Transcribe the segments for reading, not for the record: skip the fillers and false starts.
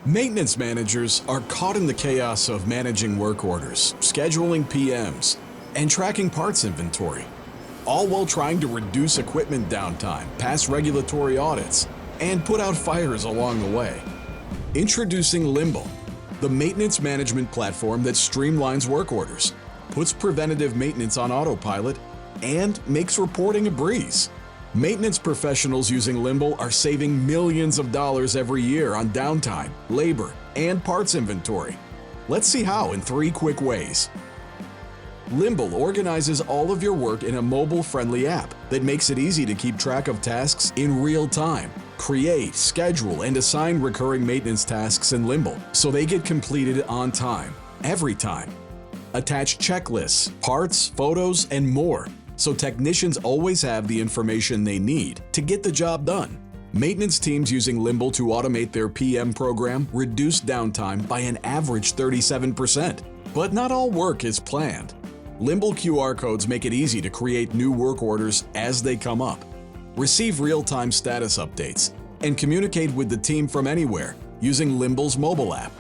Maintenance managers are caught in the chaos of managing work orders, scheduling PMs, and tracking parts inventory, all while trying to reduce equipment downtime, pass regulatory audits, and put out fires along the way. Introducing Limble, the maintenance management platform that streamlines work orders, puts preventative maintenance on autopilot, and makes reporting a breeze. Maintenance professionals using Limble are saving millions of dollars every year on downtime, labor, and parts inventory. Let's see how in 3 quick ways. Limble organizes all of your work in a mobile-friendly app that makes it easy to keep track of tasks in real time. Create, schedule, and assign recurring maintenance tasks in Limble so they get completed on time, every time. Attach checklists, parts, photos, and more, so technicians always have the information they need to get the job done. Maintenance teams using Limble to automate their PM program reduce downtime by an average 37%. But not all work is planned. Limble QR codes make it easy to create new work orders as they come up, receive real-time status updates, and communicate with the team from anywhere using Limble's mobile app.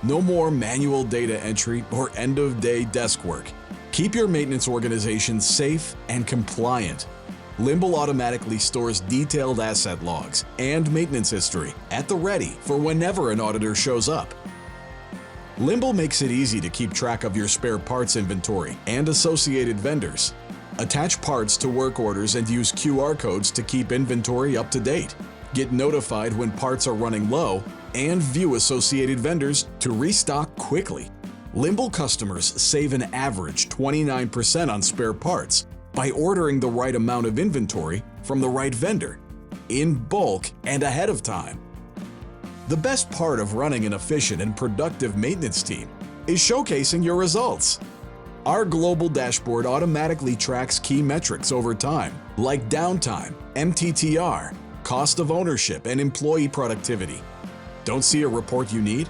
No more manual data entry or end-of-day desk work. Keep your maintenance organization safe and compliant. Limble automatically stores detailed asset logs and maintenance history at the ready for whenever an auditor shows up. Limble makes it easy to keep track of your spare parts inventory and associated vendors. Attach parts to work orders and use QR codes to keep inventory up to date. Get notified when parts are running low and view associated vendors to restock quickly. Limble customers save an average 29% on spare parts by ordering the right amount of inventory from the right vendor, in bulk and ahead of time. The best part of running an efficient and productive maintenance team is showcasing your results. Our global dashboard automatically tracks key metrics over time, like downtime, MTTR, cost of ownership, and employee productivity. Don't see a report you need?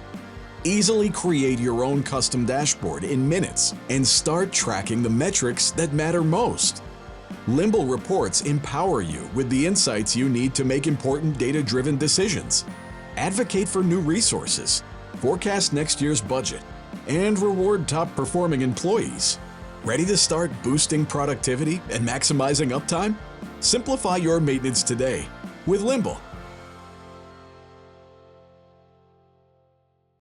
Easily create your own custom dashboard in minutes and start tracking the metrics that matter most. Limble reports empower you with the insights you need to make important data-driven decisions. Advocate for new resources, forecast next year's budget, and reward top-performing employees. Ready to start boosting productivity and maximizing uptime? Simplify your maintenance today with Limble.